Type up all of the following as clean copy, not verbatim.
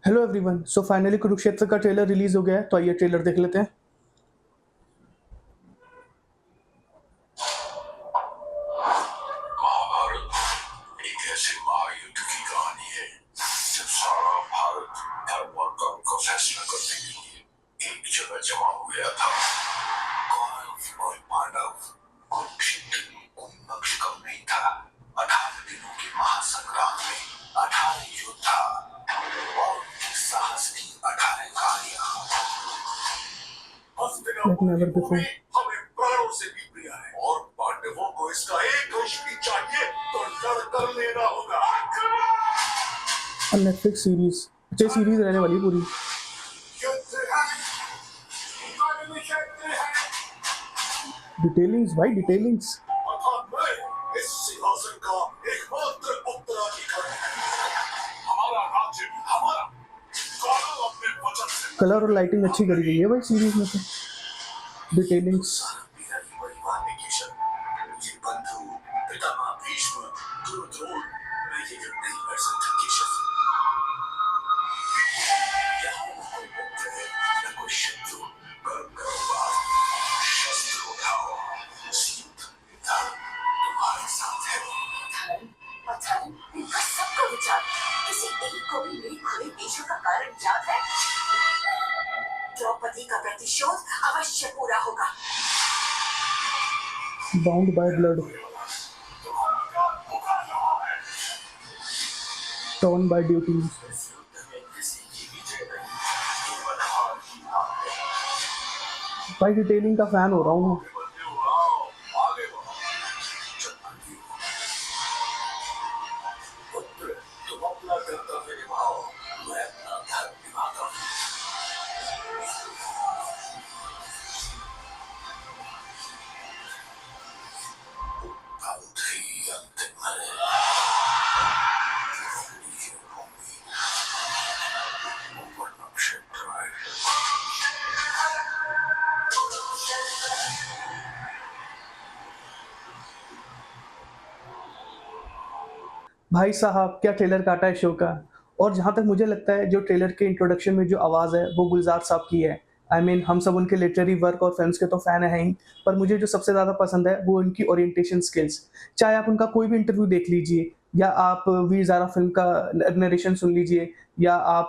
Hello everyone. So finally Kurukshetra का trailer release हो गया है, तो आइए ट्रेलर देख लेते हैं। महाभारत एक ऐसे महायुद्ध की कहानी है जब सारा भारत धर्म और कर्म का फैसला करने के लिए एक जगह जमा हो गया था। कौरव और पांडव कुरुक्षेत्र कोई पक्ष कम नहीं था। 18 दिनों के महासंग्राम में 18 योद्धा और उनके साहस की 18 कहानियां। Like never before. हमें प्राणों से भी प्रिय है और पांडवों को इसका एक अंश भी चाहिए तो लड़ कर लेना होगा। नेटफ्लिक्स सीरीज, अच्छी सीरीज रहने वाली पूरी। डिटेलिंग्स भाई, डिटेलिंग्स। इस सिंहासन का एकमात्र उत्तराधिकारी है। हमारा राज्य हमारा। कौरव अपने वचन से कलर और लाइटिंग अच्छी करी गई है भाई सीरीज में तो। डिटेलिंग्स। परिवार में किशन, ये बंधु, पितामह भीष्म, गुरु द्रोण, मैं ये युद्ध नहीं कर सकता किशन। यहाँ न कोई मित्र है, न कोई शत्रु। कर्म करो बात, शस्त्र उठाओ, युद्ध धर्म तुम्हारे साथ है। धर्म और धर्म, इनका सबका विचार। किसी एक को भी मेरी खुले देशों का कारण याद है? द्रौपदी का प्रतिशोध अवश्य पूरा होगा। Bound by blood, torn by duty. इस युद्ध में किसी की भी जय नहीं, केवल हार ही हार है। भाई डिटेलिंग का फैन हो रहा हूँ मैं। बंदे उड़ाओ, आगे बढ़ो। चक्रव्यूह। पुत्र, तुम अपना कर्तव्य निभाओ, मैं अपना धर्म निभाता हूँ। बहुत ही अंतिम है। ये भूमि, ऊपर नक्षत्र है। भाई साहब क्या ट्रेलर काटा है शो का। और जहाँ तक मुझे लगता है जो ट्रेलर के इंट्रोडक्शन में जो आवाज़ है वो गुलजार साहब की है। आई मीन हम सब उनके लिटरेरी वर्क और फिल्म्स के तो फ़ैन हैं ही, पर मुझे जो सबसे ज़्यादा पसंद है वो उनकी ओरिएंटेशन स्किल्स। चाहे आप उनका कोई भी इंटरव्यू देख लीजिए, या आप वीर ज़ारा फिल्म का नरेशन सुन लीजिए, या आप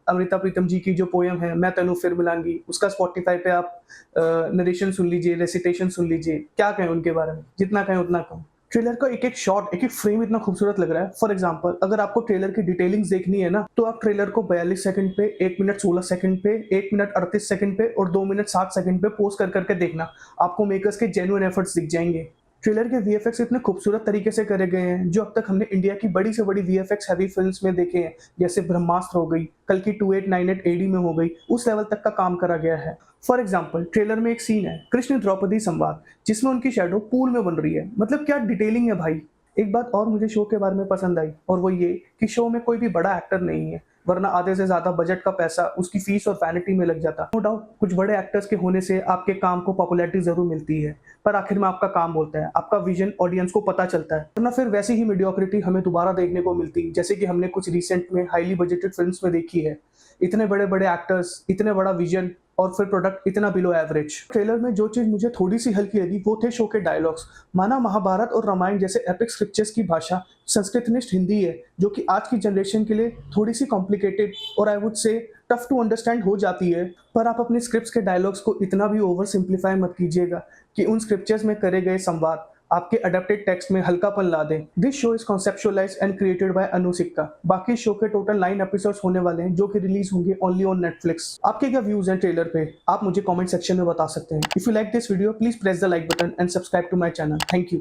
अमृता प्रीतम जी की जो पोयम है मैं तैनू फिर मिलांगी, उसका स्पॉटिफाई पे आप नरेशन सुन लीजिए, रेसिटेशन सुन लीजिए। क्या कहें उनके बारे में, जितना कहें उतना कम। ट्रेलर का एक एक शॉट, एक एक फ्रेम इतना खूबसूरत लग रहा है। फॉर एग्जांपल अगर आपको ट्रेलर की डिटेलिंग्स देखनी है ना, तो आप ट्रेलर को 42 सेकंड पे, 1 मिनट 16 सेकंड पे, 1 मिनट 38 सेकंड पे और 2 मिनट 60 सेकंड पे पोस्ट कर करके देखना। आपको मेकर्स के जेन्युइन एफर्ट्स दिख जाएंगे। ट्रेलर के वीएफएक्स इतने खूबसूरत तरीके से करे गए हैं जो अब तक हमने इंडिया की बड़ी से बड़ी वीएफएक्स हैवी फिल्म्स में देखे हैं, जैसे ब्रह्मास्त्र हो गई, कल की 2898 एडी में हो गई, उस लेवल तक का काम करा गया है। फॉर एग्जाम्पल ट्रेलर में एक सीन है कृष्ण द्रौपदी संवाद, जिसमें उनकी शैडो पूल में बन रही है। मतलब क्या डिटेलिंग है भाई। एक बात और मुझे शो के बारे में पसंद आई, और वो ये कि शो में कोई भी बड़ा एक्टर नहीं है, वरना आधे से ज्यादा बजट का पैसा उसकी फीस और वैनिटी में लग जाता। नो डाउट कुछ बड़े एक्टर्स के होने से आपके काम को पॉपुलैरिटी जरूर मिलती है, पर आखिर में आपका काम बोलता है, आपका विजन ऑडियंस को पता चलता है, वरना फिर वैसी ही मीडियोक्रिटी हमें दोबारा देखने को मिलती, जैसे कि हमने कुछ रिसेंट में हाईली बजटेड फिल्म्स में देखी है। इतने बड़े बड़े एक्टर्स, इतने बड़ा विजन, और फिर प्रोडक्ट इतना बिलो एवरेज। ट्रेलर में जो चीज मुझे थोड़ी सी हल्की लगी वो थे शो के डायलॉग्स। माना महाभारत और रामायण जैसे एपिक स्क्रिप्चर्स की भाषा संस्कृतनिष्ठ हिंदी है, जो कि आज की जनरेशन के लिए थोड़ी सी कॉम्प्लिकेटेड और I would say tough to understand हो जाती है। पर आप अपने स्क्रिप्ट्स के डायलॉग्स को इतना भी ओवर सिंप्लीफाई मत कीजिएगा कि उन स्क्रिप्चर्स में करे गए संवाद आपके अडेप्टेड टेक्स्ट में हल्कापन ला दें। This show is conceptualised and created by Anu Sikka. बाकी शो के टोटल 9 एपिसोड्स होने वाले हैं, जो कि रिलीज होंगे ओनली ऑन नेटफ्लिक्स। आपके क्या व्यूज हैं ट्रेलर पे, आप मुझे कमेंट सेक्शन में बता सकते हैं। If you like this video please press the like button and subscribe to my channel. Thank you.